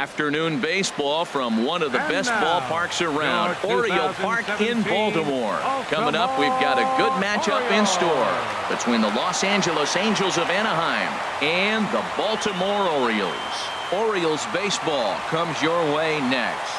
Afternoon baseball from one of the best ballparks around, Oriole Park in Baltimore. Coming up, we've got a good matchup in store between the Los Angeles Angels of Anaheim and the Baltimore Orioles. Orioles baseball comes your way next.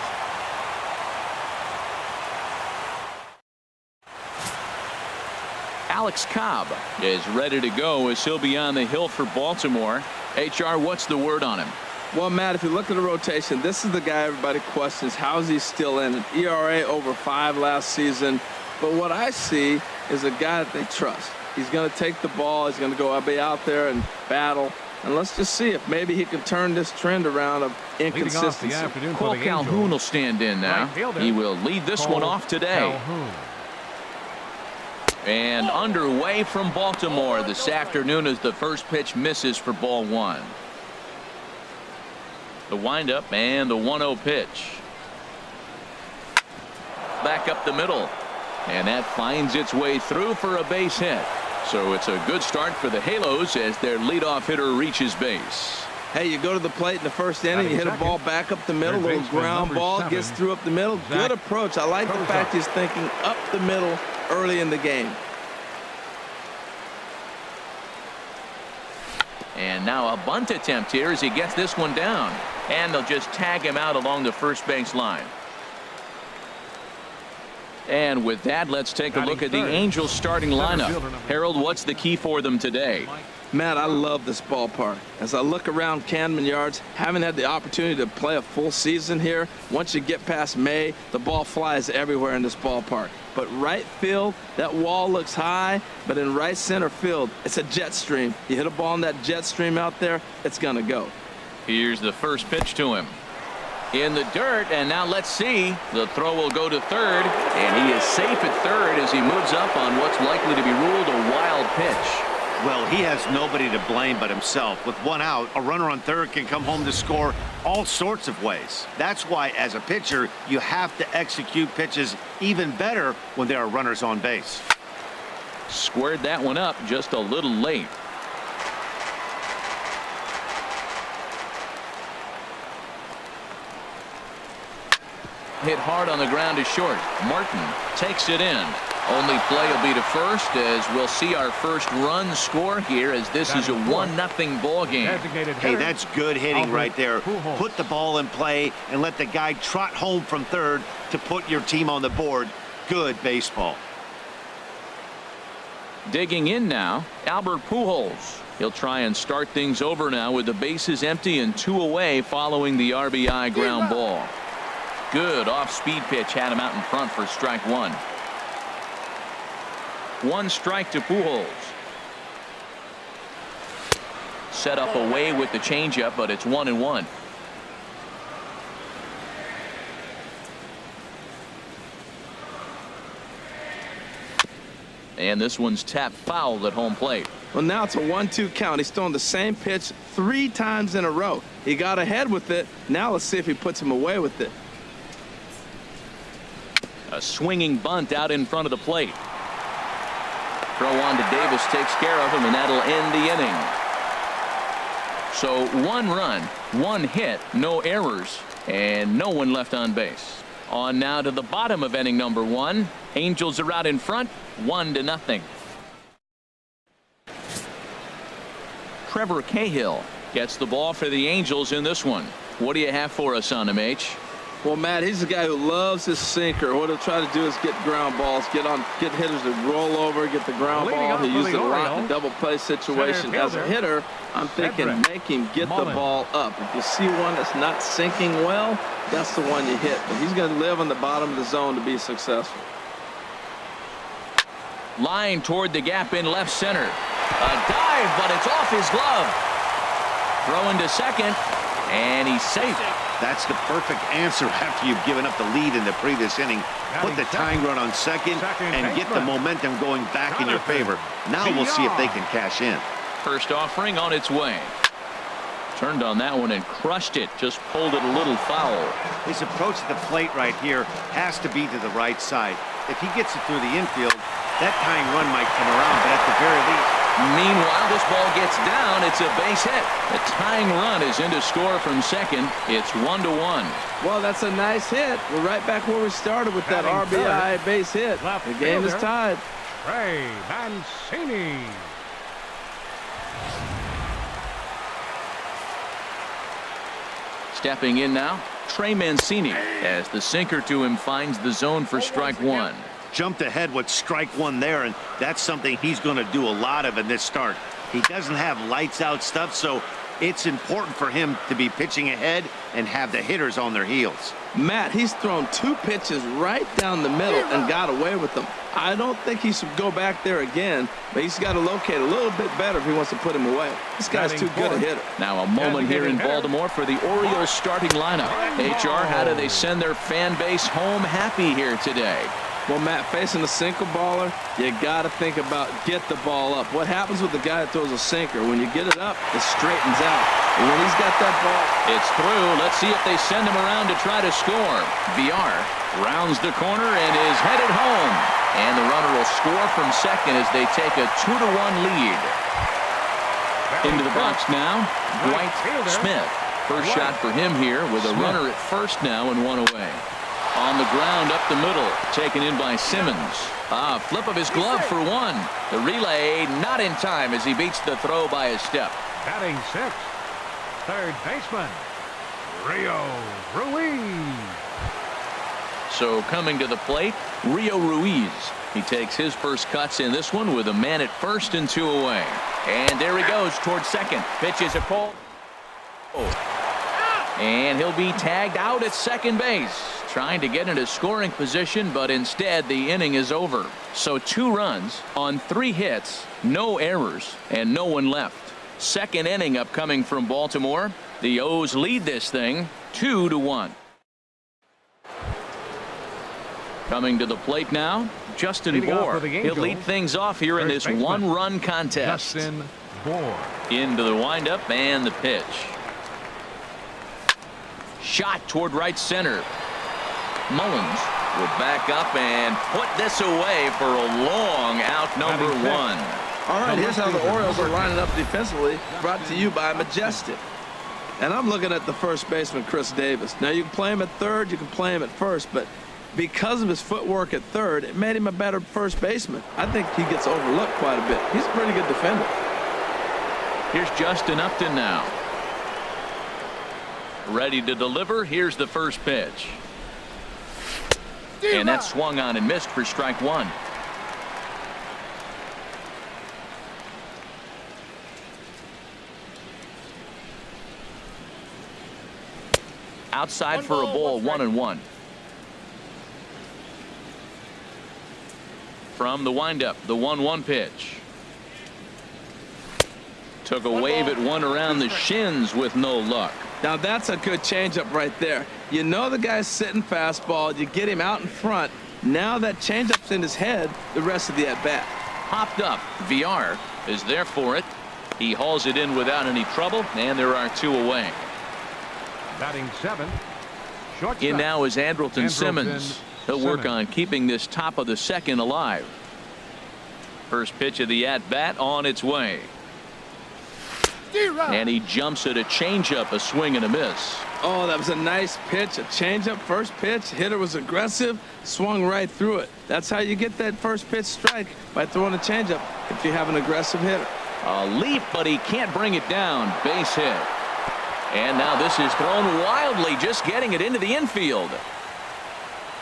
Alex Cobb is ready to go as he'll be on the hill for Baltimore. HR, what's the word on him? Well, Matt, if you look at the rotation, this is the guy everybody questions. How is he still in? An ERA over 5 last season. But what I see is a guy that they trust. He's going to take the ball. He's going to go be out there and battle. And let's just see if maybe he can turn this trend around of inconsistency. Cole Calhoun will stand in now. He will lead this one off today. And underway from Baltimore this afternoon as the first pitch misses for ball 1. The windup and the 1-0 pitch. Back up the middle. And that finds its way through for a base hit. So it's a good start for the Halos as their leadoff hitter reaches base. Hey, you go to the plate in the first inning, you hit a ball back up the middle, little ground ball, gets through up the middle. Good approach. I like the fact he's thinking up the middle early in the game. And now a bunt attempt here as he gets this one down. And they'll just tag him out along the first base line. And with that, let's take a look at the Angels starting lineup. Harold, what's the key for them today? Matt, I love this ballpark. As I look around Camden Yards, having had the opportunity to play a full season here, once you get past May, the ball flies everywhere in this ballpark. But right field, that wall looks high, but in right center field, it's a jet stream. You hit a ball in that jet stream out there, it's going to go. Here's the first pitch to him. In the dirt, and now let's see. The throw will go to third, and he is safe at third as he moves up on what's likely to be ruled a wild pitch. Well, he has nobody to blame but himself. With one out, a runner on third can come home to score all sorts of ways. That's why, as a pitcher, you have to execute pitches even better when there are runners on base. Squared that one up just a little late. Hit hard on the ground to short. Martin takes it in. Only play will be to first as we'll see our first run score here as this is a 1-0 ball game. Hey, that's good hitting right there. Put the ball in play and let the guy trot home from third to put your team on the board. Good baseball. Digging in now, Albert Pujols. He'll try and start things over now with the bases empty and 2 away following the RBI ground ball. Good off-speed pitch had him out in front for strike 1. 1 strike to Pujols. Set up away with the changeup, but it's 1-1. And this one's tapped foul at home plate. Well, now it's a 1-2 count. He's throwing the same pitch 3 times in a row. He got ahead with it. Now let's see if he puts him away with it. A swinging bunt out in front of the plate. Throw on to Davis takes care of him, and that'll end the inning. So 1 run, 1 hit, no errors, and no one left on base. On now to the bottom of inning number 1. Angels are out in front, 1-0. Trevor Cahill gets the ball for the Angels in this one. What do you have for us on him, H? Well, Matt, he's a guy who loves his sinker. What he'll try to do is get ground balls, get hitters to roll over, get the ground ball. He uses it a lot in double play situation. As a hitter, I'm thinking make him get the ball up. If you see one that's not sinking well, that's the one you hit. But he's going to live on the bottom of the zone to be successful. Line toward the gap in left center. A dive, but it's off his glove. Throwing to second, and he's safe. That's the perfect answer after you've given up the lead in the previous inning. Put the tying run on second and get the momentum going back in your favor. Now we'll see if they can cash in. First offering on its way. Turned on that one and crushed it. Just pulled it a little foul. His approach to the plate right here has to be to the right side. If he gets it through the infield, that tying run might come around, but at the very least, Meanwhile, this ball gets down. It's a base hit. The tying run is in to score from second. It's 1-1. Well, that's a nice hit. We're right back where we started with that RBI base hit. The game is tied. Trey Mancini. Stepping in now, Trey Mancini, as the sinker to him finds the zone for strike one. Jumped ahead with strike one there, and that's something he's going to do a lot of in this start. He doesn't have lights out stuff, so it's important for him to be pitching ahead and have the hitters on their heels. Matt, he's thrown 2 pitches right down the middle and got away with them. I don't think he should go back there again, but he's got to locate a little bit better if he wants to put him away. This guy's too good a hitter. Now a moment here in Baltimore for the Orioles starting lineup. HR, how do they send their fan base home happy here today? Well, Matt, facing a sinker baller, you got to think about get the ball up. What happens with the guy that throws a sinker? When you get it up, it straightens out. And when he's got that ball, it's through. Let's see if they send him around to try to score. VR rounds the corner and is headed home. And the runner will score from second as they take a 2-1 lead. Into the box now, Dwight Smith. First shot for him here with a runner at first now and 1 away. On the ground up the middle, taken in by Simmons. Flip of his glove for 1. The relay not in time as he beats the throw by a step. Batting 6th, third baseman, Rio Ruiz. So coming to the plate, Rio Ruiz. He takes his first cuts in this one with a man at first and 2 away. And there he goes towards second. Pitches a call. And he'll be tagged out at second base. Trying to get into scoring position, but instead the inning is over. So 2 runs on 3 hits, no errors, and no one left. Second inning upcoming from Baltimore. The O's lead this thing 2-1. Coming to the plate now, Justin Bour. He'll lead things off here in this 1-run contest. Justin Bour. Into the windup and the pitch. Shot toward right center. Mullins will back up and put this away for a long out number 1. all right, here's how the Orioles are lining up defensively, brought to you by Majestic. And I'm looking at the first baseman, Chris Davis. Now, you can play him at third, you can play him at first, but because of his footwork at third, it made him a better first baseman. I think he gets overlooked quite a bit. He's a pretty good defender. Here's Justin Upton now. Ready to deliver. Here's the first pitch. And that swung on and missed for strike 1. Outside for a ball, 1-1. From the windup, the 1-1 pitch. Took a wave at one around the shins with no luck. Now that's a good changeup right there. You know the guy's sitting fastball. You get him out in front. Now that changeup's in his head the rest of the at-bat. Popped up. VR is there for it. He hauls it in without any trouble, and there are 2 away. Batting 7th, shortstop. In now is Andrelton Simmons. He'll work on keeping this top of the second alive. First pitch of the at-bat on its way. And he jumps at a changeup, a swing and a miss. Oh, that was a nice pitch, a changeup, first pitch. Hitter was aggressive, swung right through it. That's how you get that first pitch strike, by throwing a changeup if you have an aggressive hitter. A leap, but he can't bring it down. Base hit. And now this is thrown wildly, just getting it into the infield.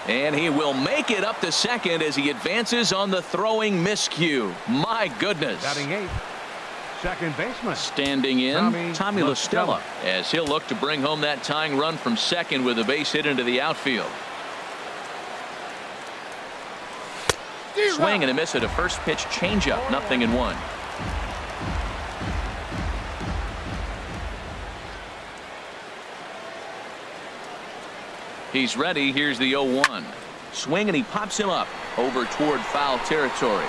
And he will make it up to second as he advances on the throwing miscue. My goodness. Batting 8th. Second baseman. Standing in, Tommy La Stella, as he'll look to bring home that tying run from second with a base hit into the outfield. Swing and a miss at a first pitch changeup, 0-1. He's ready. Here's the 0-1. Swing and he pops him up over toward foul territory.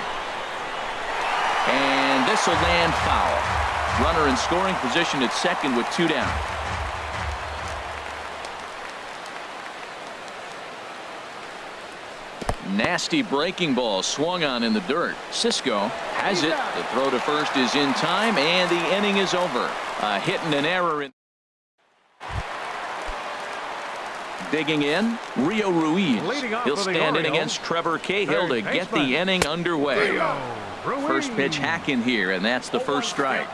And this will land foul. Runner in scoring position at second with 2 down. Nasty breaking ball swung on in the dirt. Cisco has it. The throw to first is in time, and the inning is over. A hit and an error. Digging in, Rio Ruiz. He'll stand in against Trevor Cahill to get the inning underway. First pitch hack in here, and that's the first strike.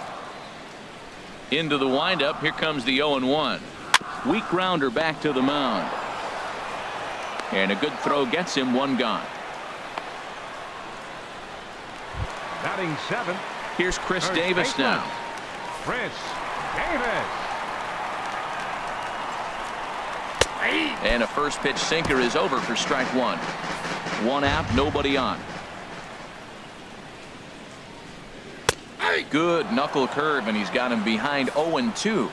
Into the windup. Here comes the 0-1. Weak grounder back to the mound. And a good throw gets him one gone. Batting 7. Here's Chris Davis now. Chris Davis. And a first pitch sinker is over for strike one. One out, nobody on. Good knuckle curve, and he's got him behind 0-2.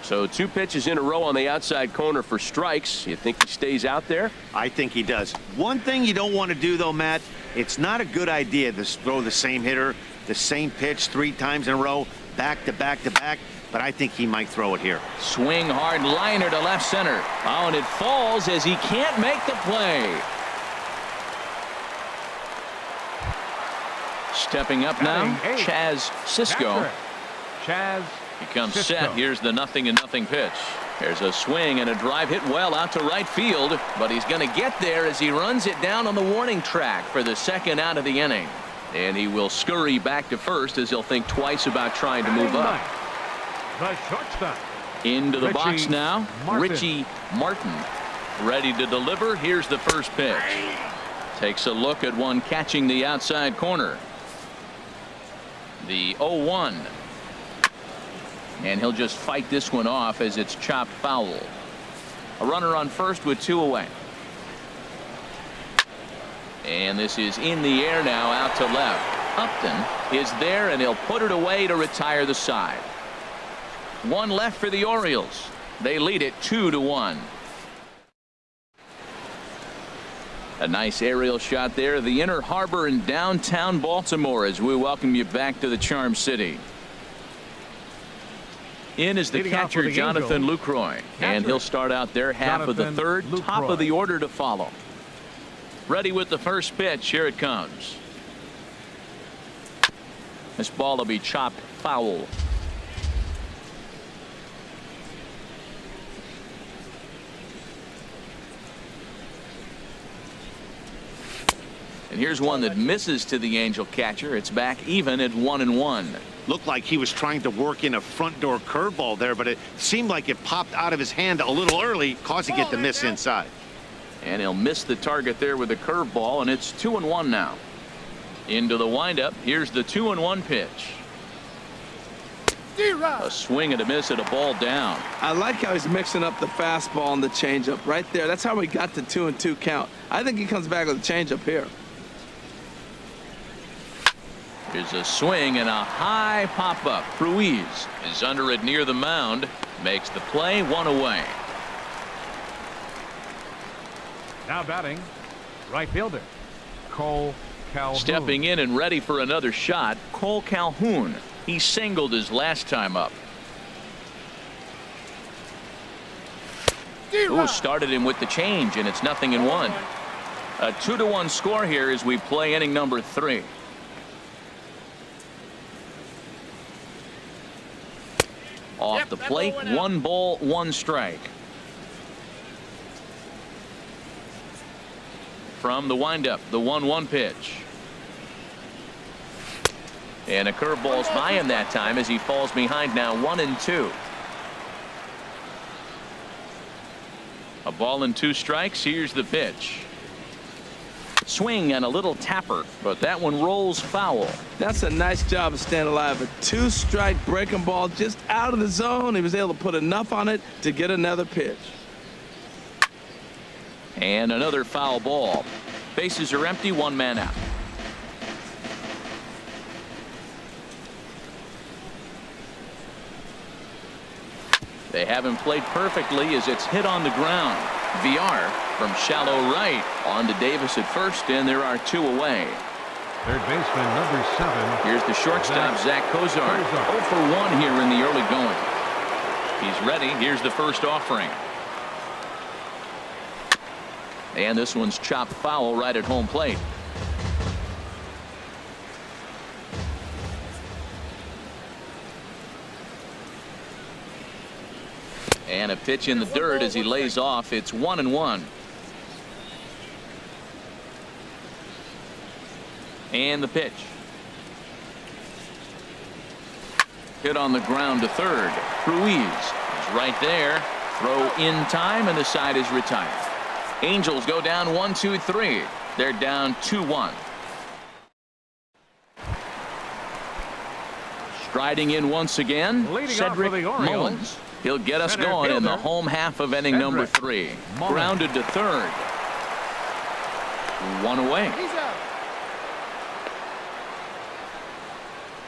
So 2 pitches in a row on the outside corner for strikes. You think he stays out there? I think he does. One thing you don't want to do, though, Matt, it's not a good idea to throw the same hitter, the same pitch 3 times in a row, back to back to back. But I think he might throw it here. Swing hard liner to left center. Oh, and it falls as he can't make the play. Stepping up now, Chaz Cisco. Chaz He comes Cisco. set. Here's the 0-0 pitch. There's a swing and a drive hit well out to right field, but he's going to get there as he runs it down on the warning track for the second out of the inning. And he will scurry back to first as he'll think twice about trying to move up. The shortstop. Into the box Richie now, Martin. Richie Martin. Ready to deliver. Here's the first pitch. Takes a look at one catching the outside corner. The 0-1. And he'll just fight this one off as it's chopped foul. A runner on first with 2 away. And this is in the air now, out to left. Upton is there, and he'll put it away to retire the side. 1 left for the Orioles. They lead it 2-1. A nice aerial shot there. The Inner Harbor in downtown Baltimore as we welcome you back to the Charm City. In is the Leading off for catcher, the Jonathan Angels. Lucroy. And he'll start out there, half of the Jonathan third, top Lucroy. of the order to follow. Ready with the first pitch. Here it comes. This ball will be chopped foul. And here's one that misses to the Angel catcher. It's back even at 1-1. Looked like he was trying to work in a front door curveball there, but it seemed like it popped out of his hand a little early, causing it to miss inside. And he'll miss the target there with a curveball, and it's 2-1 now. Into the windup. Here's the 2-1 pitch. A swing and a miss at a ball down. I like how he's mixing up the fastball and the changeup right there. That's how we got the 2-2 count. I think he comes back with a changeup here. Here's a swing and a high pop-up. Ruiz is under it near the mound. Makes the play, 1 away. Now batting, right fielder, Cole Calhoun. Stepping in and ready for another shot, Cole Calhoun. He singled his last time up. Ooh, started him with the change, and it's 0-1. A 2-1 score here as we play inning number 3. Off the plate, 1 ball, 1 strike. From the windup, the 1-1 pitch. And a curveball's by him that time as he falls behind now 1-2. A ball and 2 strikes. Here's the pitch. Swing and a little tapper, but that one rolls foul. That's a nice job of staying alive. A 2-strike breaking ball just out of the zone. He was able to put enough on it to get another pitch. And another foul ball. Bases are empty, 1 man out. They haven't played perfectly as it's hit on the ground. VR from shallow right on to Davis at first, and there are 2 away. Third baseman, number 7. Here's the shortstop, Zach Kozar. 0 for 1 here in the early going. He's ready. Here's the first offering. And this one's chopped foul right at home plate. And a pitch in the dirt as he lays off. It's 1-1. And the pitch. Hit on the ground to third. Ruiz is right there. Throw in time, and the side is retired. Angels go down 1-2-3. They're down 2-1. Striding in once again, Leading off Cedric for the Orioles, Mullins. He'll get us center going in the fielder, home half of inning number 3. Mullins. Grounded to third. One away.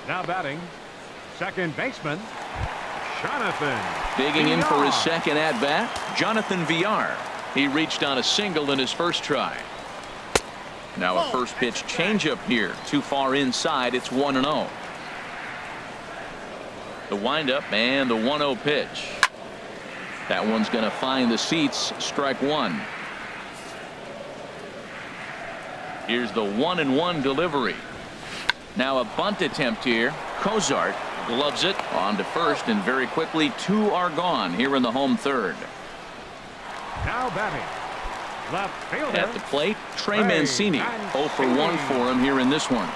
Now batting, second baseman, Jonathan. Digging in for his Villar. second at-bat, Jonathan Villar. He reached on a single in his first try. Now a first pitch changeup here. Too far inside. It's 1-0. The windup and the 1-0 pitch. That one's going to find the seats. Strike one. Here's the 1-1 delivery. Now a bunt attempt here. Cozart gloves it on to first, and very quickly 2 are gone here in the home third. Now batting, left fielder. At the plate, Trey Trey Mancini. 0 for 1 for him here in this one.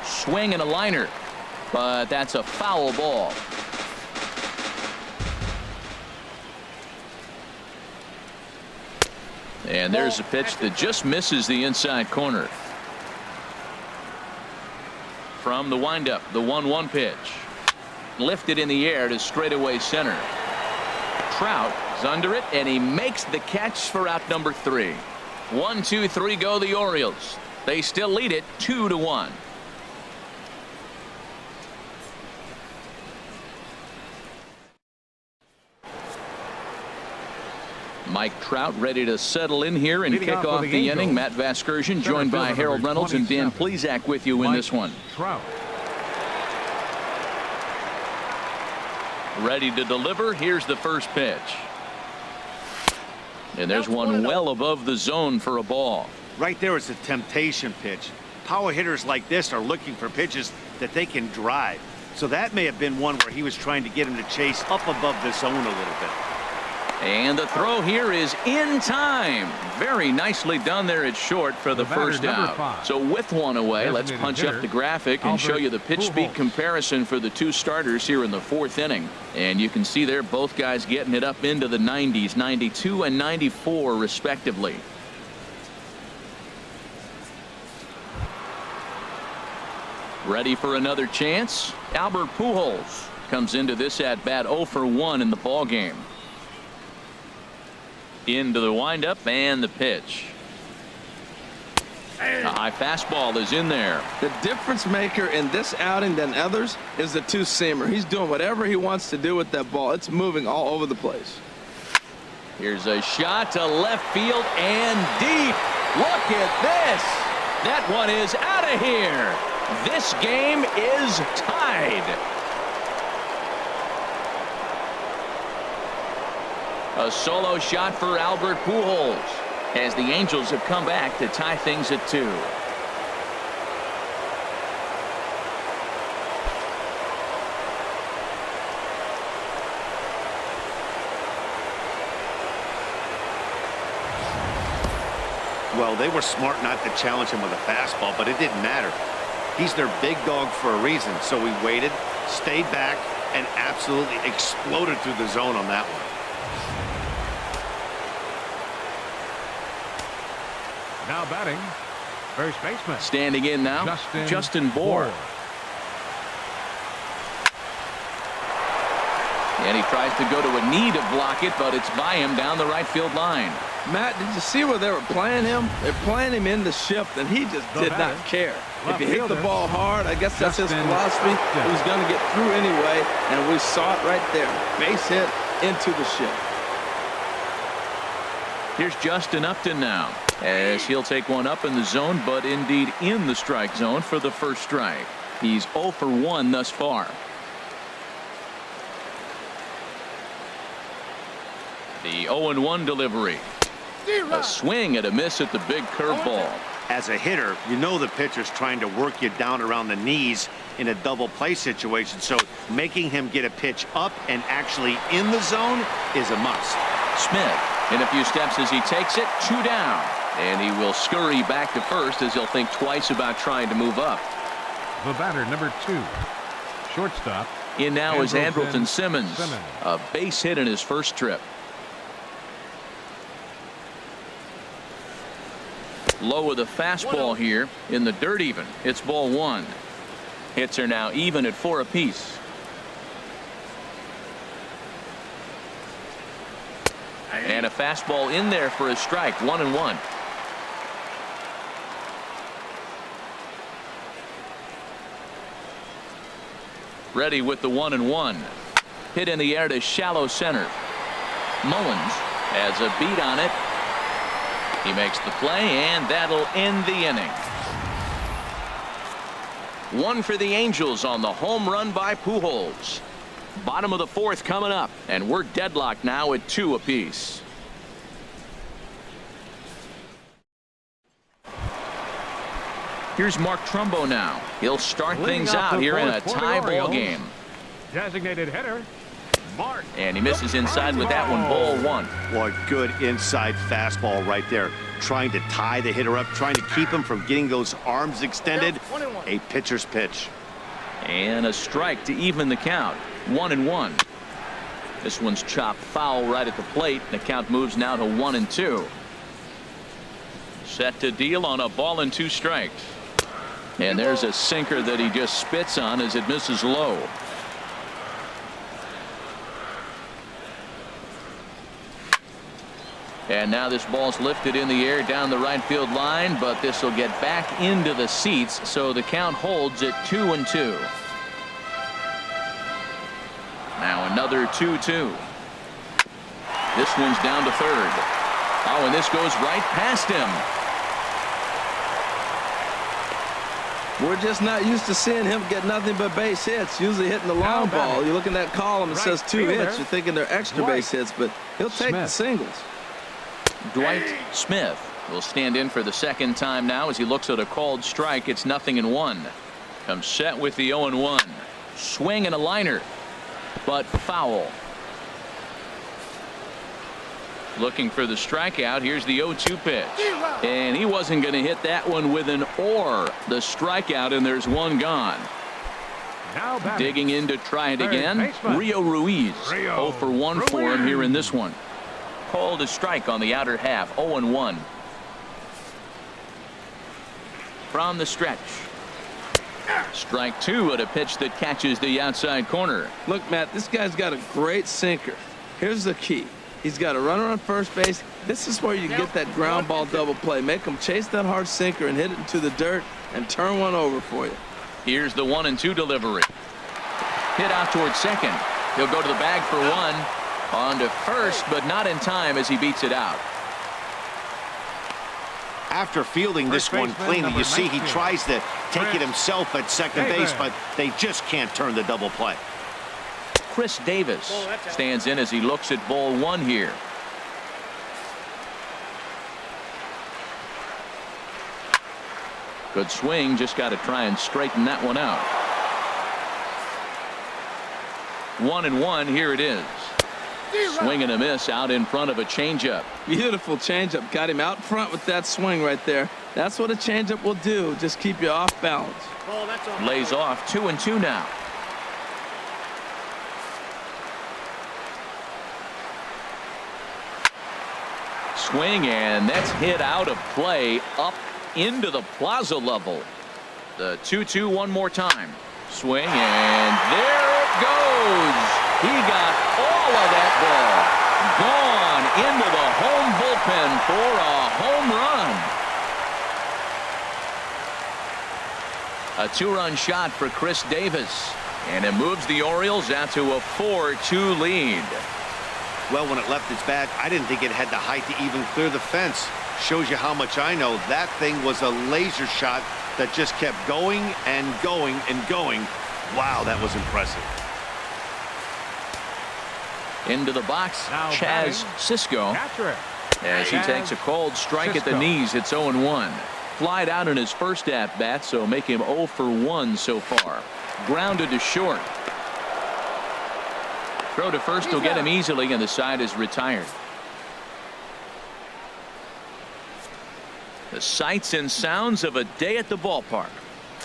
Swing and a liner, but that's a foul ball. And there's a pitch that just misses the inside corner. From the windup, the 1-1 pitch. Lifted in the air to straightaway center. Trout is under it, and he makes the catch for out number 3. 1-2-3 go the Orioles. They still lead it 2-1. Mike Trout ready to settle in here and Leading kick off for off the the Angels, inning. Matt Vasgersian center joined by fielder Harold number Reynolds and Dan 27, Plesac with you in Mike this one. Trout. Ready to deliver. Here's the first pitch. And there's one well above the zone for a ball. Right there is a temptation pitch. Power hitters like this are looking for pitches that they can drive. So that may have been one where he was trying to get him to chase up above the zone a little bit. And the throw here is in time. Very nicely done there at short for the first number out. 5. So with one away, let's Designated punch hitter, up the graphic and show Albert you the pitch speed Pujols. comparison for the 2 starters here in the 4th inning. And you can see there both guys getting it up into the 90s, 92 and 94 respectively. Ready for another chance. Albert Pujols comes into this at bat 0 for 1 in the ball game. Into the windup and the pitch. A high fastball is in there. The difference maker in this outing than others is the 2-seamer. He's doing whatever he wants to do with that ball. It's moving all over the place. Here's a shot to left field and deep. Look at this. That one is out of here. This game is tied. A solo shot for Albert Pujols as the Angels have come back to tie things at 2. Well, they were smart not to challenge him with a fastball, but it didn't matter. He's their big dog for a reason. So we waited, stayed back, and absolutely exploded through the zone on that one. Now batting, first baseman. Standing in now, Justin Bour. And he tries to go to a knee to block it, but it's by him down the right field line. Matt, did you see where they were playing him? They're playing him in the shift, and he just did not care. If you hit the ball hard, I guess that's his philosophy. He was going to get through anyway, and we saw it right there. Base hit into the shift. Here's Justin Upton now, as he'll take one up in the zone, but indeed in the strike zone for the first strike. He's 0 for 1 thus far. The 0-1 delivery. A swing and a miss at the big curveball. As a hitter, you know the pitcher's trying to work you down around the knees in a double play situation, so making him get a pitch up and actually in the zone is a must. Smith in a few steps as he takes it, 2 down. And he will scurry back to first as he'll think twice about trying to move up. The batter, number 2, shortstop. In now is Andrelton Simmons. A base hit in his first trip. Low with a fastball here in the dirt even. It's ball 1. Hits are now even at 4 apiece. And a fastball in there for a strike. 1-1. Ready with the 1-1. Hit in the air to shallow center. Mullins has a beat on it. He makes the play, and that'll end the inning. 1 for the Angels on the home run by Pujols. Bottom of the 4th coming up, and we're deadlocked now at 2 apiece. Here's Mark Trumbo now. He'll start things out here in a tie ball game. Designated hitter, Mark. And he misses inside with that one. Ball 1. What good inside fastball right there. Trying to tie the hitter up, trying to keep him from getting those arms extended. A pitcher's pitch. And a strike to even the count. 1-1. This one's chopped foul right at the plate. The count moves now to 1-2. Set to deal on a ball and 2 strikes. And there's a sinker that he just spits on as it misses low. And now this ball's lifted in the air down the right field line, but this will get back into the seats, so the count holds at 2-2. Now another 2-2. This one's down to 3rd. Oh, and this goes right past him. We're just not used to seeing him get nothing but base hits. Usually hitting the long ball. You look in that column, it says 2 hits. You're thinking they're extra base hits, but he'll take the singles. Dwight Smith will stand in for the 2nd time now as he looks at a called strike. It's 0-1. Comes set with the 0-1. Swing and a liner, but foul. Looking for the strikeout. Here's the 0-2 pitch. And he wasn't going to hit that one with an or. The strikeout, and there's one gone. Now batting. Digging in to try it again. Baseman. Rio Ruiz. 0 for 1 for him here in this one. Called a strike on the outer half. 0-1. From the stretch. Strike 2 at a pitch that catches the outside corner. Look, Matt, this guy's got a great sinker. Here's the key. He's got a runner on first base. This is where you get that ground ball double play. Make him chase that hard sinker and hit it into the dirt and turn one over for you. Here's the 1-2 delivery. Hit out towards second. He'll go to the bag for 1. On to first, but not in time as he beats it out. After fielding this one cleanly, you see he tries to take it himself at second base, but they just can't turn the double play. Chris Davis stands in as he looks at ball 1 here. Good swing, just got to try and straighten that one out. 1-1, here it is. Swing and a miss out in front of a changeup. Beautiful changeup. Got him out front with that swing right there. That's what a changeup will do. Just keep you off balance. Lays off. 2-2 now. Swing, and that's hit out of play up into the plaza level. The 2-2 one more time. Swing, and there it goes. He got all of that ball. Gone into the home bullpen for a home run. A 2-run shot for Chris Davis, and it moves the Orioles out to a 4-2 lead. Well, when it left its bat, I didn't think it had the height to even clear the fence. Shows you how much I know. That thing was a laser shot that just kept going and going and going. Wow, that was impressive. Into the box, Now Chaz batting, Cisco. Catcher. As he takes a cold strike at the knees, it's 0-1. Flied out in his first at-bat, so make him 0 for 1 so far. Grounded to short. Throw to first will get him easily, and the side is retired. The sights and sounds of a day at the ballpark.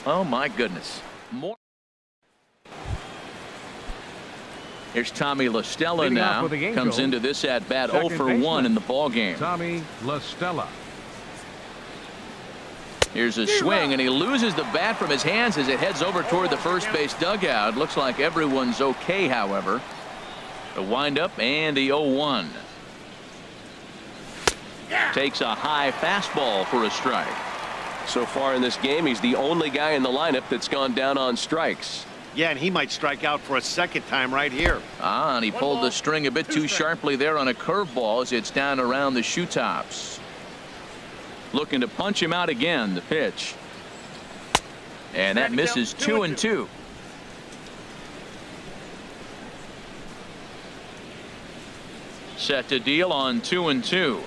Oh, my goodness. More. Here's Tommy La Stella now. Comes into this at bat 0 for 1 in the ball game. Tommy La Stella. Here's a swing, and he loses the bat from his hands as it heads over toward the first base dugout. Looks like everyone's okay, however. The windup and the 0-1. Takes a high fastball for a strike. So far in this game, he's the only guy in the lineup that's gone down on strikes. Yeah, and he might strike out for a second time right here. And he pulled the string a bit too sharply there on a curveball as it's down around the shoe tops. Looking to punch him out again. The pitch. And that misses 2-2. Set to deal on 2-2.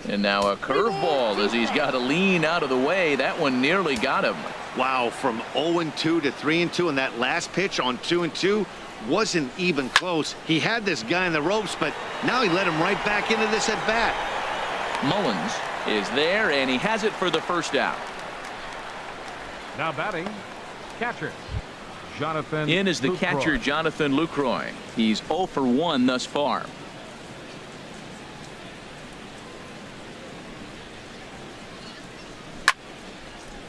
And now a curveball as he's got to lean out of the way. That one nearly got him. Wow, from 0-2 to 3-2, and that last pitch on 2-2 wasn't even close. He had this guy in the ropes, but now he let him right back into this at bat. Mullins is there, and he has it for the first out. Now batting, catcher Jonathan. In is the Lucroy. catcher, Jonathan Lucroy. He's 0 for 1 thus far.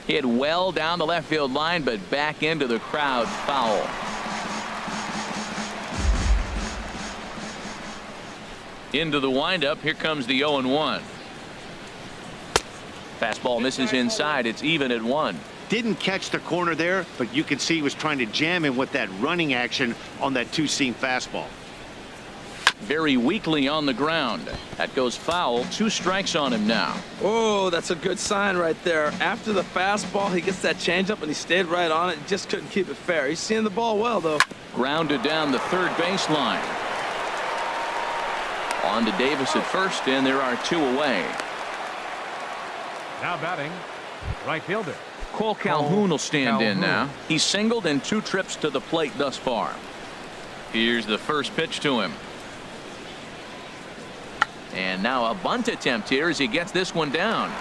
Hit well down the left field line, but back into the crowd, foul. Into the windup. Here comes the 0-1. Fastball misses inside. It's even at 1. Didn't catch the corner there, but you can see he was trying to jam him with that running action on that two-seam fastball. Very weakly on the ground. That goes foul. 2 strikes on him now. Oh, that's a good sign right there. After the fastball, he gets that changeup, and he stayed right on it. Just couldn't keep it fair. He's seeing the ball well, though. Grounded down the third baseline. On to Davis at first, and there are 2 away. Now batting, right fielder. Cole Calhoun will stand in now. He's singled in 2 trips to the plate thus far. Here's the first pitch to him. And now a bunt attempt here as he gets this one down.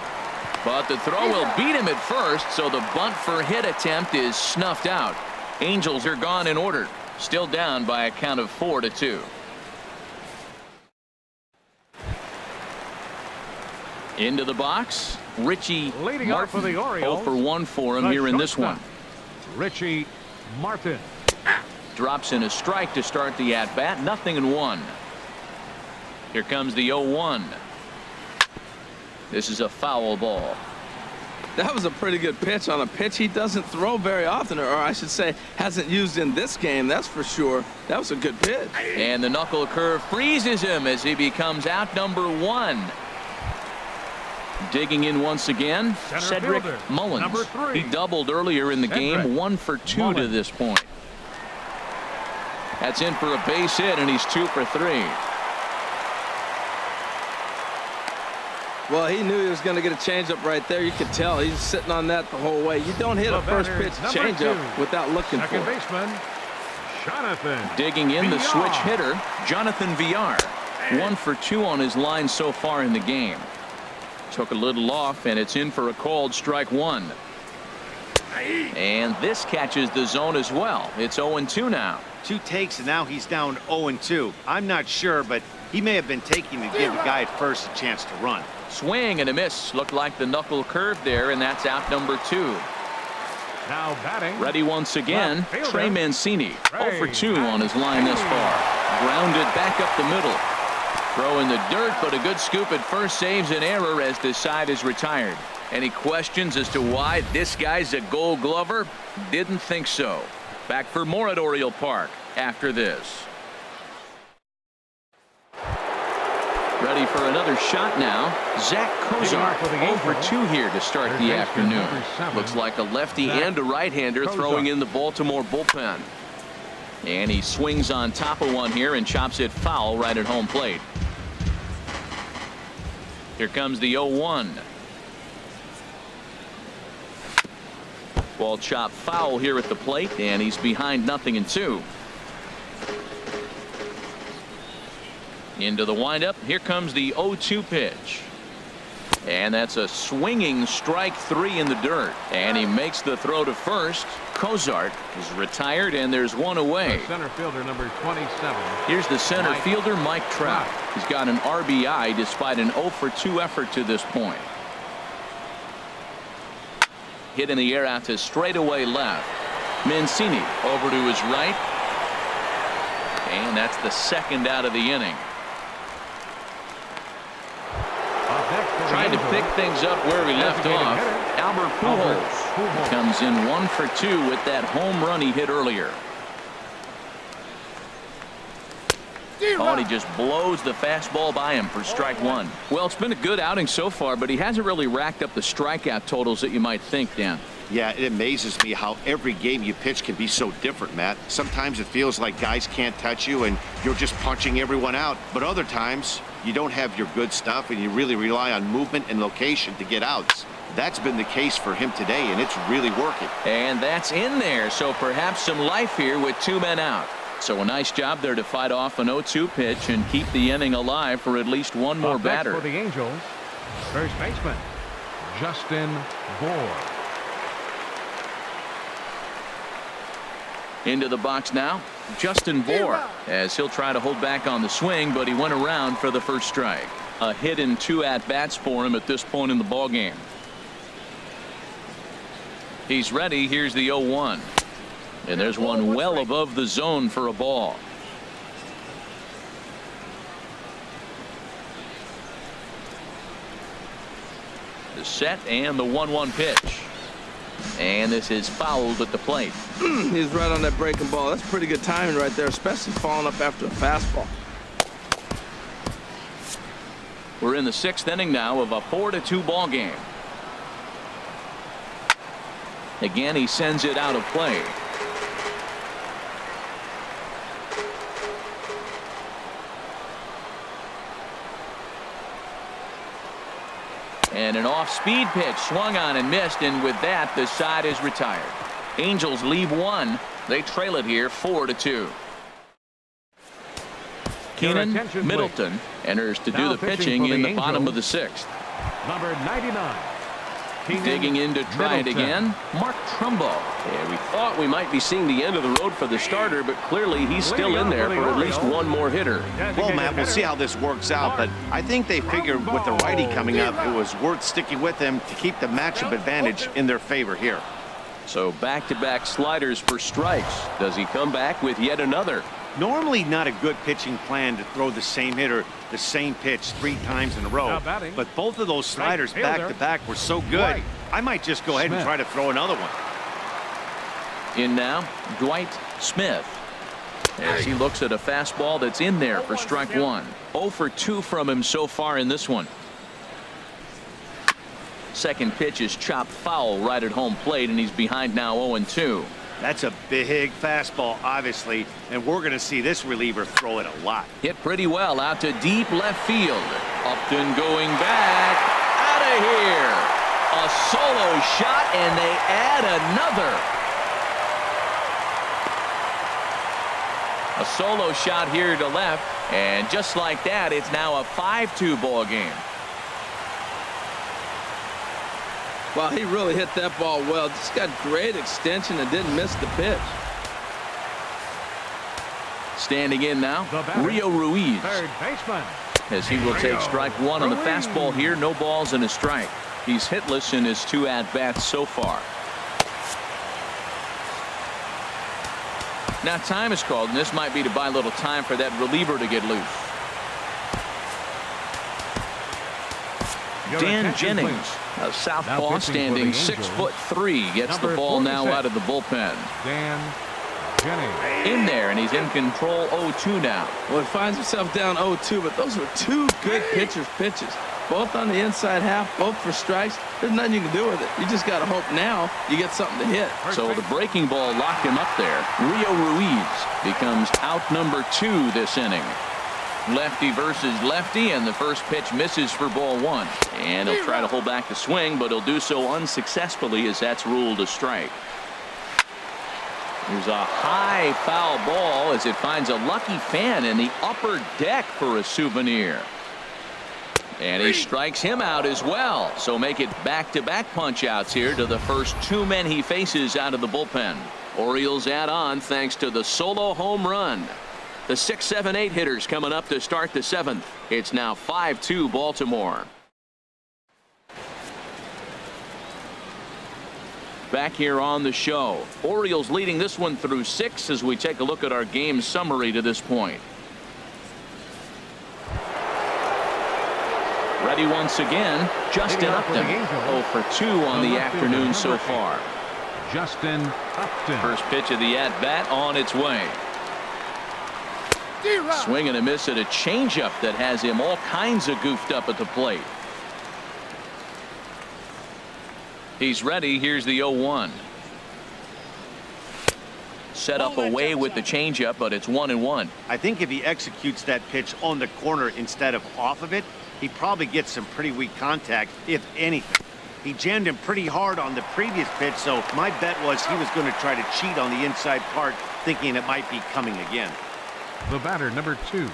But the throw will beat him at first, so the bunt for hit attempt is snuffed out. Angels are gone in order. Still down by a count of 4-2. Into the box. Richie Leading off for the Orioles. 0 for 1 for him here in this one. Richie Martin. Drops in a strike to start the at-bat. 0-1. Here comes the 0-1. This is a foul ball. That was a pretty good pitch on a pitch he doesn't throw very often, or I should say hasn't used in this game, that's for sure. That was a good pitch. And the knuckle curve freezes him as he becomes out number 1. Digging in once again, Cedric Mullins. He doubled earlier in the game. 1 for 2 to this point. That's in for a base hit, and he's 2 for 3. Well, he knew he was going to get a changeup right there. You could tell he's sitting on that the whole way. You don't hit a first pitch changeup without looking for it. Second baseman, Jonathan. Digging in, the switch hitter, Jonathan Villar. 1 for 2 on his line so far in the game. Took a little off, and it's in for a called strike 1. And this catches the zone as well. It's 0-2 now. 2 takes, and now he's down 0-2. I'm not sure, but he may have been taking to give the guy at first a chance to run. Swing and a miss. Looked like the knuckle curve there, and that's out number 2. Now batting. Ready once again, Trey Mancini. 0 for 2 on his line thus far. Grounded back up the middle. Throw in the dirt, but a good scoop at first saves an error as the side is retired. Any questions as to why this guy's a Gold Glover? Didn't think so. Back for more at Oriole Park after this. Ready for another shot now. Zach Kozar 0 for 2 here to start the afternoon. Looks like a lefty and a right-hander throwing in the Baltimore bullpen. And he swings on top of one here and chops it foul right at home plate. Here comes the 0-1. Ball chopped foul here at the plate, and he's behind 0-2. Into the windup. Here comes the 0-2 pitch. And that's a swinging strike 3 in the dirt. And he makes the throw to first. Cozart is retired, and there's one away. The center fielder, number 27. Here's the center fielder, Mike Trout. He's got an RBI despite an 0-for-2 effort to this point. Hit in the air out to straightaway left. Mancini over to his right. And that's the second out of the inning. Trying to pick things up where we left off. Albert Pujols comes in 1-for-2 with that home run he hit earlier. Oh, and he just blows the fastball by him for strike 1. Well, it's been a good outing so far, but he hasn't really racked up the strikeout totals that you might think, Dan. Yeah, it amazes me how every game you pitch can be so different, Matt. Sometimes it feels like guys can't touch you and you're just punching everyone out. But other times you don't have your good stuff and you really rely on movement and location to get outs. That's been the case for him today, and it's really working. And that's in there, so perhaps some life here with 2 men out. So a nice job there to fight off an 0-2 pitch and keep the inning alive for at least one more batter. For the Angels, first baseman, Justin Bour. Into the box now, Justin Bour, as he'll try to hold back on the swing, but he went around for the first strike. A hit in 2 at-bats for him at this point in the ballgame. He's ready. Here's the 0-1. And there's one well above the zone for a ball. The set and the 1-1 pitch. And this is fouled at the plate. He's right on that breaking ball. That's pretty good timing right there, especially following up after a fastball. We're in the 6th inning now of a 4-2 ball game. Again, he sends it out of play. And an off-speed pitch swung on and missed, and with that the side is retired. Angels leave 1. They trail it here 4-2. Keenan Middleton enters to do the pitching in the bottom of the 6th. Number 99. Digging in to try it again, Mark Trumbo. Yeah, we thought we might be seeing the end of the road for the starter, but clearly he's still in there for at least one more hitter. Well, Matt, we'll see how this works out, but I think they figured with the righty coming up, it was worth sticking with him to keep the matchup advantage in their favor here. So back-to-back sliders for strikes. Does he come back with yet another? Normally not a good pitching plan to throw the same hitter the same pitch 3 times in a row, but both of those sliders back-to-back were so good, I might just go ahead and try to throw another one. In now, Dwight Smith, as he looks at a fastball that's in there for strike 1. 0-for-2 from him so far in this one. Second pitch is chopped foul right at home plate, and he's behind now 0-2. That's a big fastball, obviously, and we're going to see this reliever throw it a lot. Hit pretty well out to deep left field. Upton going back. Out of here. A solo shot, and they add another. A solo shot here to left, and just like that, it's now a 5-2 ball game. Well, he really hit that ball well. Just got great extension and didn't miss the pitch. Standing in now, Rio Ruiz. Third baseman. As he will take strike 1 on the fastball here. No balls and a strike. He's hitless in his 2 at-bats so far. Now time is called, and this might be to buy a little time for that reliever to get loose. Dan Jennings, a southpaw standing 6'3", gets the ball now out of the bullpen. Dan Jennings. In there, and he's in control 0-2 now. Well, he finds himself down 0-2, but those were 2 good pitchers' pitches. Both on the inside half, both for strikes. There's nothing you can do with it. You just got to hope now you get something to hit. So the breaking ball locked him up there. Rio Ruiz becomes out number 2 this inning. Lefty versus lefty, and the first pitch misses for ball one. And he'll try to hold back the swing, but he'll do so unsuccessfully as that's ruled a strike. There's a high foul ball as it finds a lucky fan in the upper deck for a souvenir. And he strikes him out as well. So make it back-to-back punch-outs here to the first two men he faces out of the bullpen. Orioles add on thanks to the solo home run. The 6, 7, 8 hitters coming up to start the seventh. It's now 5-2 Baltimore. Back here on the show. Orioles leading this one through 6 as we take a look at our game summary to this point. Ready once again, Justin Upton. 0 for 2 on the afternoon so far. Justin Upton. First pitch of the at-bat on its way. Swing and a miss at a changeup that has him all kinds of goofed up at the plate. He's ready. Here's the 0-1. Set up away with the changeup, but it's 1-1. I think if he executes that pitch on the corner instead of off of it, he probably gets some pretty weak contact, if anything. He jammed him pretty hard on the previous pitch, so my bet was he was going to try to cheat on the inside part, thinking it might be coming again. The batter, number 2.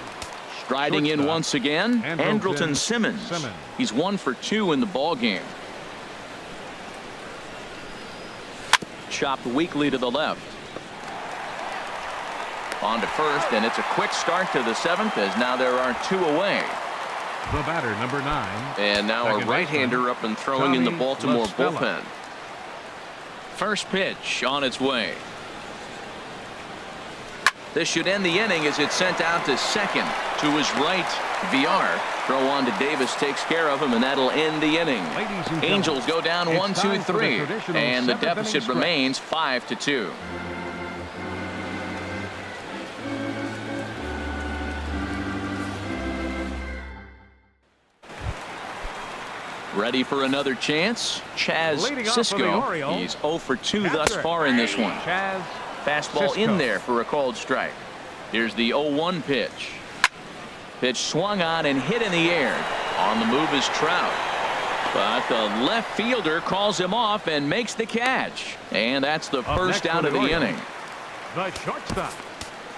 Striding in once again, Andrelton Simmons. Simmons. He's 1 for 2 in the ball game. Chopped weakly to the left. On to first, and it's a quick start to the seventh as now there are 2 away. The batter, number 9. And now a right-hander up and throwing in the Baltimore bullpen. First pitch on its way. This should end the inning as it's sent out to second. To his right, VR. Throw on to Davis takes care of him, and that'll end the inning. Angels go down 1, 2, 3, and the deficit remains 5-2. Ready for another chance? Chaz Cisco. He's 0 for 2 thus far in this one. Fastball in there for a called strike. Here's the 0-1 pitch. Pitch swung on and hit in the air. On the move is Trout. But the left fielder calls him off and makes the catch. And that's the first out of the inning. The shortstop.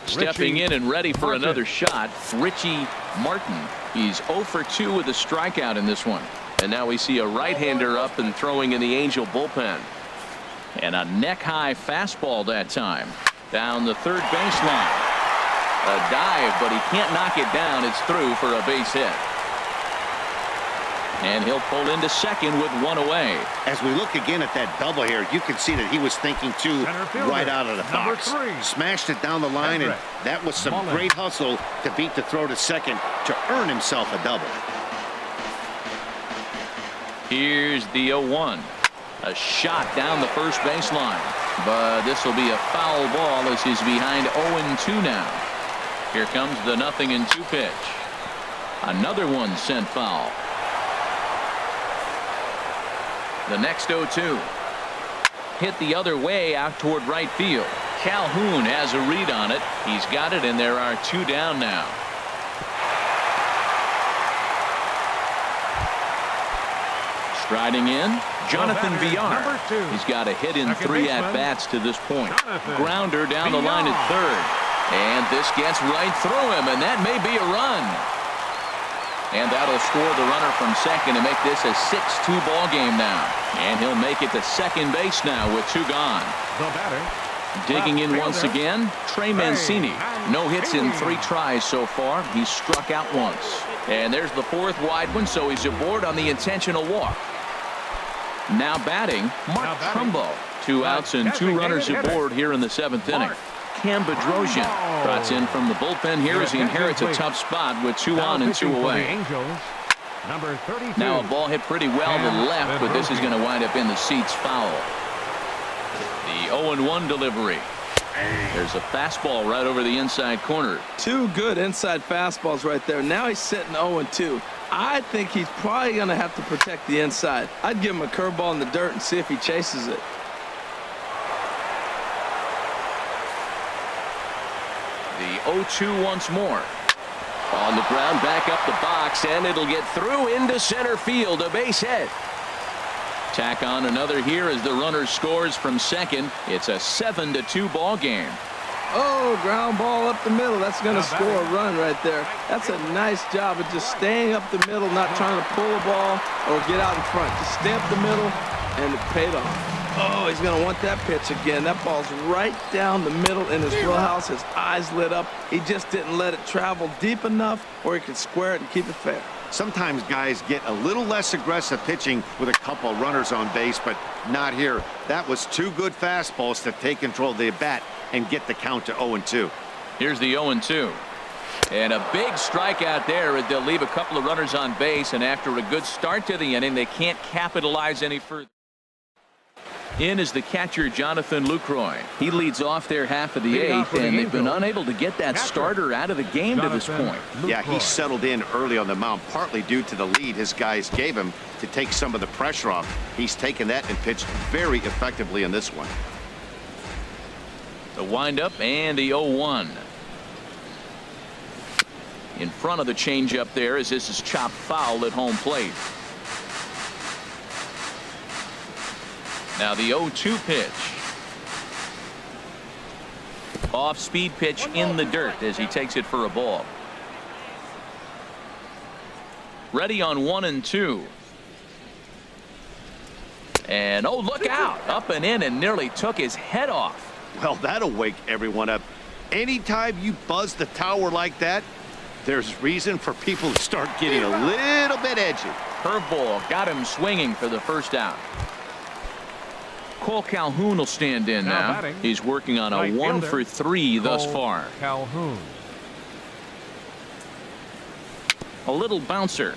Stepping in and ready for another shot, Richie Martin. He's 0 for 2 with a strikeout in this one. And now we see a right-hander up and throwing in the Angel bullpen. And a neck-high fastball that time. Down the third baseline. A dive, but he can't knock it down. It's through for a base hit. And he'll pull into second with 1 away. As we look again at that double here, you can see that he was thinking too right out of the box. Smashed it down the line, and that was some great hustle to beat the throw to second to earn himself a double. Here's the 0-1. A shot down the first baseline. But this will be a foul ball as he's behind 0-2 now. Here comes the 0-2 pitch. Another one sent foul. The next 0-2. Hit the other way out toward right field. Calhoun has a read on it. He's got it, and there are 2 down now. Striding in, Jonathan VR. He's got a hit in 3 at-bats to this point. Grounder down the line at third. And this gets right through him, and that may be a run. And that'll score the runner from second to make this a 6-2 ball game now. And he'll make it to second base now with 2 gone. The batter. Digging in once again, Trey Mancini. No hits in 3 tries so far. He's struck out once. And there's the 4th wide one, so he's aboard on the intentional walk. Now batting, Mark Trumbo. 2 outs and 2 runners aboard here in the 7th inning. Cam Bedrosian trots in from the bullpen here as he inherits a tough spot with 2 on and 2 away. Now a ball hit pretty well to the left, but this is going to wind up in the seats foul. The 0-1 delivery. There's a fastball right over the inside corner. 2 good inside fastballs right there. Now he's sitting 0-2. I think he's probably going to have to protect the inside. I'd give him a curveball in the dirt and see if he chases it. The 0-2 once more. On the ground, back up the box, and it'll get through into center field, a base hit. Tack on another here as the runner scores from second. It's a 7-2 ball game. Oh, ground ball up the middle. That's going to score a run right there. That's a nice job of just staying up the middle, not trying to pull a ball or get out in front. Just stay up the middle, and it paid off. Oh, he's going to want that pitch again. That ball's right down the middle in his wheelhouse. His eyes lit up. He just didn't let it travel deep enough where he could square it and keep it fair. Sometimes guys get a little less aggressive pitching with a couple runners on base, but not here. That was two good fastballs to take control of the bat and get the count to 0-2. Here's the 0-2. And a big strikeout there as they'll leave a couple of runners on base, and after a good start to the inning, they can't capitalize any further. In is the catcher, Jonathan Lucroy. He leads off their half of the eighth, and they've been unable to get that starter out of the game to this point. Yeah, he settled in early on the mound, partly due to the lead his guys gave him to take some of the pressure off. He's taken that and pitched very effectively in this one. The windup and the 0-1. In front of the changeup there as this is chopped foul at home plate. Now the 0-2 pitch. Off-speed pitch in the dirt as he takes it for a ball. Ready on 1-2. And oh, look out! Up and in and nearly took his head off. Well, that'll wake everyone up. Anytime you buzz the tower like that, there's reason for people to start getting a little bit edgy. Curveball got him swinging for the first out. Cole Calhoun will stand in now. He's working on a 1-for-3 thus far. Calhoun. A little bouncer.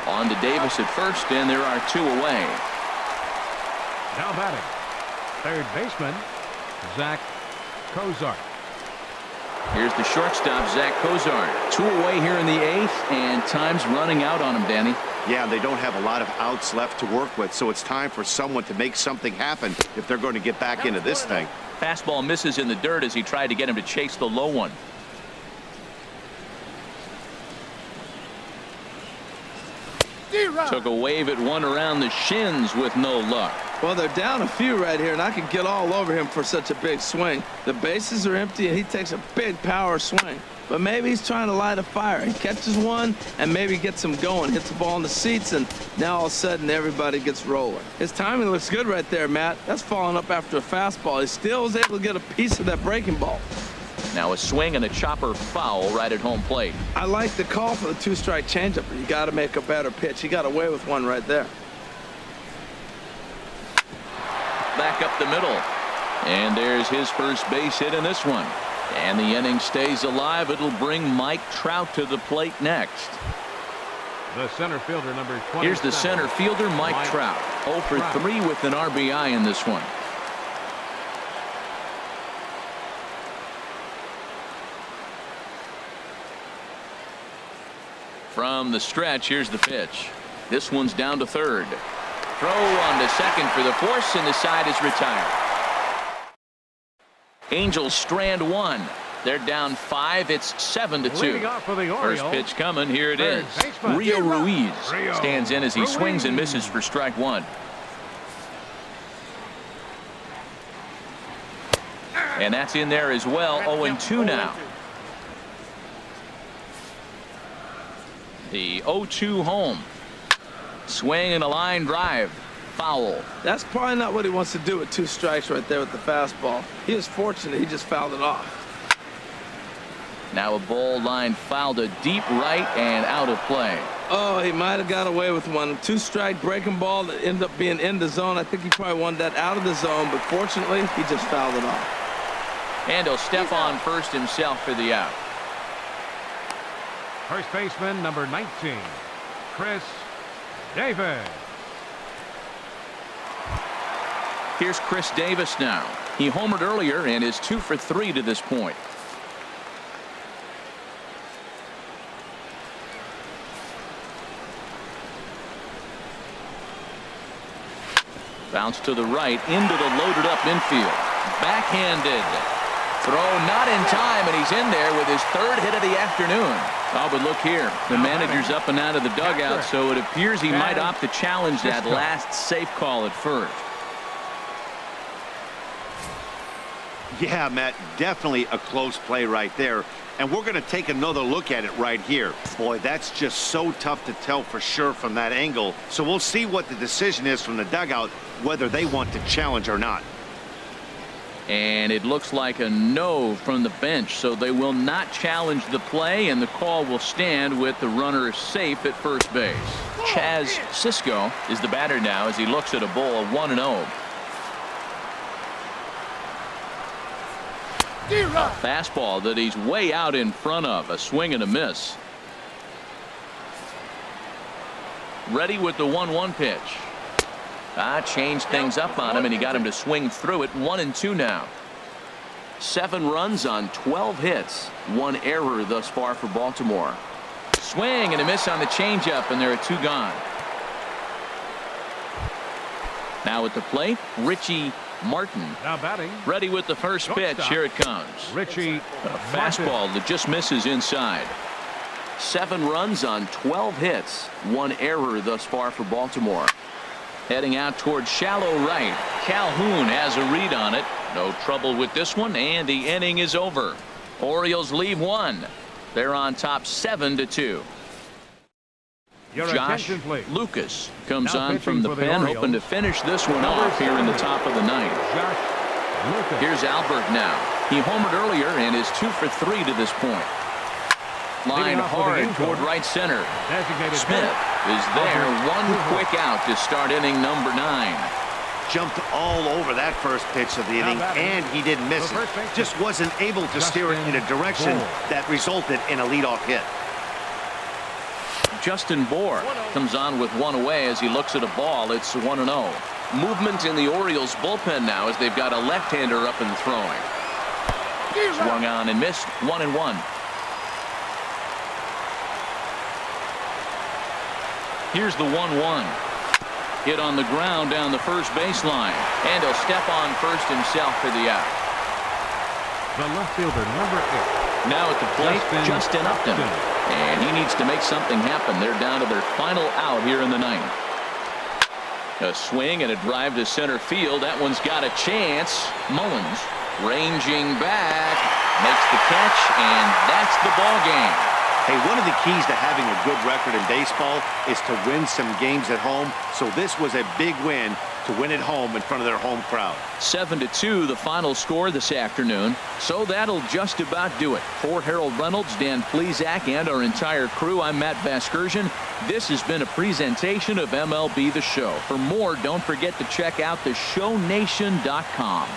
On to Davis at first, and there are two away. Now batting, third baseman, Zach Cozart. Here's the shortstop, Zach Cozart. Two away here in the eighth, and time's running out on him, Danny. Yeah, they don't have a lot of outs left to work with, so it's time for someone to make something happen if they're going to get back into this thing. Fastball misses in the dirt as he tried to get him to chase the low one. Took a wave at one around the shins with no luck. Well, they're down a few right here, and I could get all over him for such a big swing. The bases are empty, and he takes a big power swing. But maybe he's trying to light a fire. He catches one and maybe gets him going, hits the ball in the seats, and now all of a sudden everybody gets rolling. His timing looks good right there, Matt. That's following up after a fastball. He still was able to get a piece of that breaking ball. Now a swing and a chopper foul right at home plate. I like the call for the two-strike changeup, but you got to make a better pitch. He got away with one right there. Back up the middle. And there's his first base hit in this one. And the inning stays alive. It'll bring Mike Trout to the plate next. The center fielder, number 27. Here's the center fielder, Mike Trout. 0 for 3 with an RBI in this one. From the stretch, here's the pitch. This one's down to third. Throw on to second for the force, and the side is retired. Angels strand one. They're down 5. It's 7-2. First pitch coming. Here it is. Rio Ruiz stands in as he swings and misses for strike one. And that's in there as well. 0-2 now. The 0-2 home. Swing and a line drive. Foul. That's probably not what he wants to do with 2 strikes right there with the fastball. He was fortunate. He just fouled it off. Now a ball line foul to deep right and out of play. Oh, he might have got away with one. 2-strike breaking ball that ended up being in the zone. I think he probably wanted that out of the zone, but fortunately, he just fouled it off. And he'll step on first himself for the out. First baseman, number 19, Chris Davis. Here's Chris Davis now. He homered earlier and is 2 for 3 to this point. Bounce to the right into the loaded up infield. Backhanded. Throw not in time, and he's in there with his third hit of the afternoon. Oh, but look here. The manager's up and out of the dugout, so it appears he might opt to challenge that last safe call at first. Yeah, Matt, definitely a close play right there. And we're going to take another look at it right here. Boy, that's just so tough to tell for sure from that angle. So we'll see what the decision is from the dugout, whether they want to challenge or not. And it looks like a no from the bench, so they will not challenge the play, and the call will stand with the runner safe at first base. Chaz Sisco is the batter now as he looks at a ball of 1-0. A fastball that he's way out in front of. A swing and a miss. Ready with the 1-1 pitch. Changed things up on him, and he got him to swing through it. 1-2 now. 7 runs on 12 hits. 1 error thus far for Baltimore. Swing and a miss on the changeup, and there are 2 gone. Now at the plate, Richie Martin. Now batting. Ready with the first pitch. Here it comes. Richie. A fastball that just misses inside. 7 runs on 12 hits. 1 error thus far for Baltimore. Heading out towards shallow right. Calhoun has a read on it. No trouble with this one, and the inning is over. Orioles leave 1. They're on top 7-2. Josh Lucas comes on from the pen, hoping to finish this one off here in the top of the 9th. Here's Albert now. He homered earlier and is 2 for 3 to this point. Line hard toward right center. Smith is there. 1 quick out to start inning number 9. Jumped all over that first pitch of the inning, and he didn't miss it. Just wasn't able to steer it in a direction that resulted in a leadoff hit. Justin Bour comes on with 1 away as he looks at a ball. It's 1-0. Movement in the Orioles bullpen now as they've got a left-hander up and throwing. Swung on and missed. 1-1. Here's the 1-1. Hit on the ground down the first baseline, and he'll step on first himself for the out. The left fielder, number 8. Now at the plate, Justin Upton. And he needs to make something happen. They're down to their final out here in the 9th. A swing and a drive to center field. That one's got a chance. Mullins ranging back, makes the catch, and that's the ball game. Hey, one of the keys to having a good record in baseball is to win some games at home. So this was a big win to win at home in front of their home crowd. 7-2 the final score this afternoon. So that'll just about do it. For Harold Reynolds, Dan Plesac, and our entire crew, I'm Matt Vasgersian. This has been a presentation of MLB The Show. For more, don't forget to check out theshownation.com.